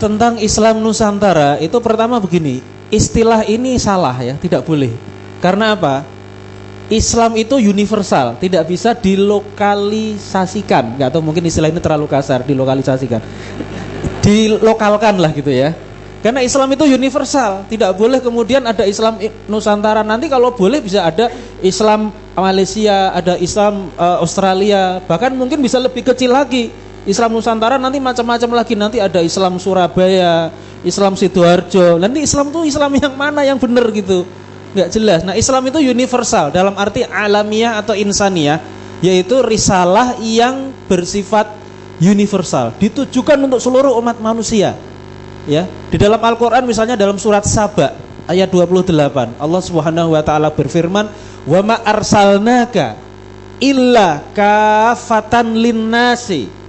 Tentang Islam Nusantara itu pertama begini, istilah ini salah ya, tidak boleh. Karena apa? Islam itu universal, tidak bisa dilokalisasikan. Nggak tahu, mungkin istilah ini terlalu kasar, dilokalisasikan. Dilokalkan lah gitu ya. Karena Islam itu universal, tidak boleh kemudian ada Islam Nusantara. Nanti kalau boleh bisa ada Islam Malaysia, ada Islam Australia, bahkan mungkin bisa lebih kecil lagi. Islam Nusantara nanti macam-macam lagi, nanti ada Islam Surabaya, Islam Sidoarjo. Nanti Islam itu Islam yang mana yang benar gitu, nggak jelas. Nah, Islam itu universal dalam arti alamiah atau insaniyah, yaitu risalah yang bersifat universal, ditujukan untuk seluruh umat manusia. Ya, di dalam Al-Qur'an misalnya dalam surat Saba ayat 28, Allah Subhanahu wa taala berfirman, "Wa ma arsalnaka illa kafatan linnasi."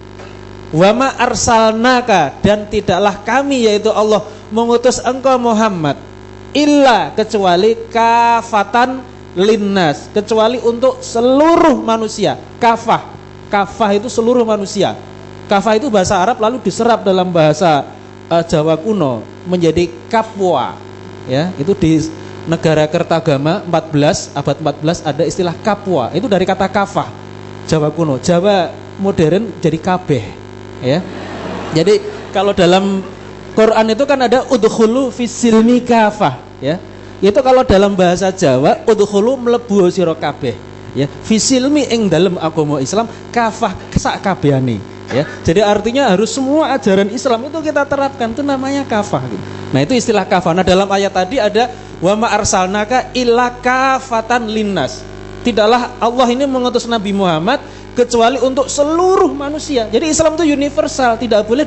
Wa ma arsalnaka, dan tidaklah kami yaitu Allah mengutus engkau Muhammad illa kecuali kafatan linnas, kecuali untuk seluruh manusia. Kafah itu seluruh manusia. Kafah itu bahasa Arab lalu diserap dalam bahasa Jawa kuno menjadi kapwa. Ya, itu di negara Kertagama 14 abad 14 ada istilah kapwa. Itu dari kata kafah. Jawa kuno, Jawa modern jadi kabeh. Ya. Jadi kalau dalam Quran itu kan ada udkhulu fisilmi kafah, ya. Itu kalau dalam bahasa Jawa udkhulu mlebu sira kabeh, ya. Fisilmi ing dalam agama Islam kafah sak kabehane, ya. Jadi artinya harus semua ajaran Islam itu kita terapkan, itu namanya kafah gitu. Nah, itu istilah kafah. Nah, dalam ayat tadi ada wa ma arsalnaka illa kafatan linnas. Tidaklah Allah ini mengutus Nabi Muhammad kecuali untuk seluruh manusia. Jadi Islam itu universal, tidak boleh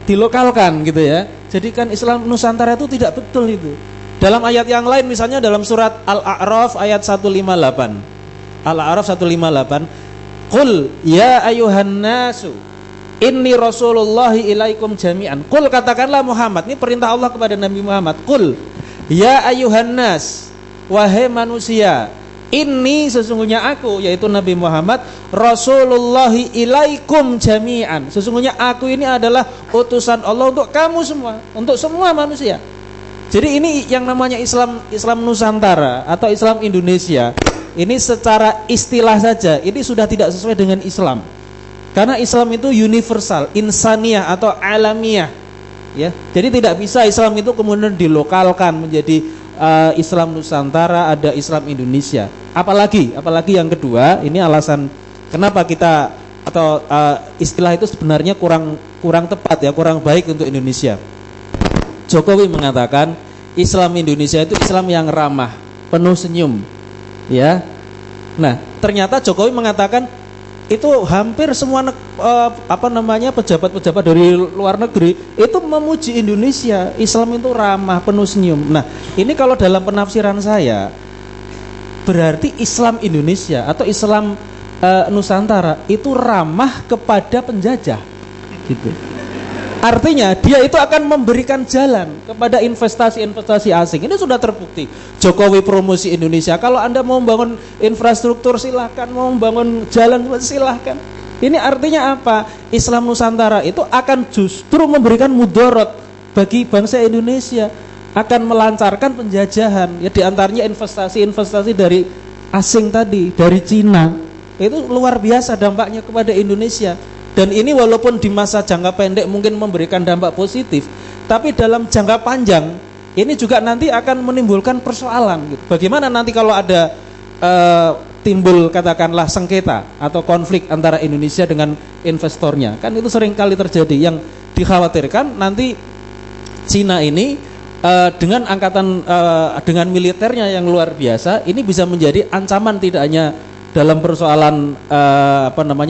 dilokalkan gitu ya. Jadi kan Islam Nusantara itu tidak betul itu. Dalam ayat yang lain misalnya dalam surat Al-A'raf ayat 158. Al-A'raf 158, "Qul ya ayuhan nasu inni rasulullahi ilaikum jami'an." Qul, katakanlah Muhammad, ini perintah Allah kepada Nabi Muhammad. Qul ya ayuhan nas, wahai manusia, ini sesungguhnya aku, yaitu Nabi Muhammad, Rasulullahi ilaikum jami'an. Sesungguhnya aku ini adalah utusan Allah untuk kamu semua, untuk semua manusia. Jadi ini yang namanya Islam Nusantara atau Islam Indonesia. Ini secara istilah saja, ini sudah tidak sesuai dengan Islam. Karena Islam itu universal, insaniyah atau alamiah. Ya, jadi tidak bisa Islam itu kemudian dilokalkan menjadi Islam Nusantara, ada Islam Indonesia. Apalagi yang kedua, ini alasan kenapa kita atau istilah itu sebenarnya kurang tepat ya, kurang baik untuk Indonesia. Jokowi mengatakan Islam Indonesia itu Islam yang ramah, penuh senyum. Ya. Nah, ternyata Jokowi mengatakan itu hampir semua pejabat-pejabat dari luar negeri itu memuji Indonesia, Islam itu ramah, penuh senyum. Nah, ini kalau dalam penafsiran saya berarti Islam Indonesia atau Islam Nusantara itu ramah kepada penjajah gitu. Artinya dia itu akan memberikan jalan kepada investasi asing. Ini sudah terbukti. Jokowi promosi Indonesia. Kalau Anda mau membangun infrastruktur silahkan, mau membangun jalan silahkan. Ini artinya apa? Islam Nusantara itu akan justru memberikan mudarat bagi bangsa Indonesia, akan melancarkan penjajahan. Ya, diantaranya investasi dari asing tadi, dari Cina. Itu luar biasa dampaknya kepada Indonesia. Dan ini walaupun di masa jangka pendek mungkin memberikan dampak positif, tapi dalam jangka panjang ini juga nanti akan menimbulkan persoalan gitu. Bagaimana nanti kalau ada timbul katakanlah sengketa atau konflik antara Indonesia dengan investornya. Kan itu sering kali terjadi. Yang dikhawatirkan nanti Cina ini dengan angkatan dengan militernya yang luar biasa, ini bisa menjadi ancaman tidak hanya dalam persoalan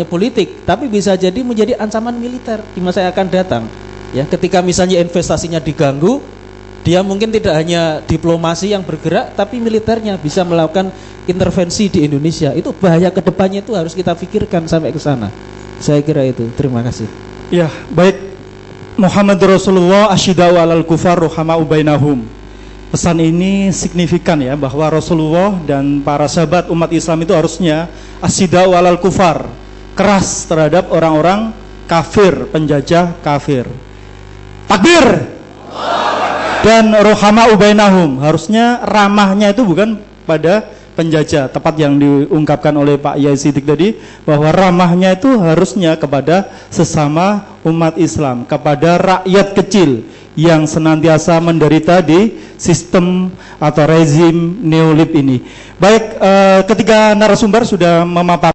politik, tapi bisa jadi menjadi ancaman militer di masa yang akan datang. Ya, ketika misalnya investasinya diganggu, dia mungkin tidak hanya diplomasi yang bergerak, tapi militernya bisa melakukan intervensi di Indonesia. Itu bahaya kedepannya, itu harus kita pikirkan sampai ke sana. Saya kira itu. Terima kasih. Ya, baik. Muhammad Rasulullah asyidau alal kufar ruhamau bainahum. Pesan ini signifikan ya, bahwa Rasulullah dan para sahabat umat Islam itu harusnya asyidau alal kufar, keras terhadap orang-orang kafir, penjajah kafir. Takbir. Dan rohama ubainahum, harusnya ramahnya itu bukan pada penjajah, tepat yang diungkapkan oleh Pak Yai Siddiq tadi, bahwa ramahnya itu harusnya kepada sesama umat Islam, kepada rakyat kecil yang senantiasa menderita di sistem atau rezim neolib ini. Baik, ketiga narasumber sudah memaparkan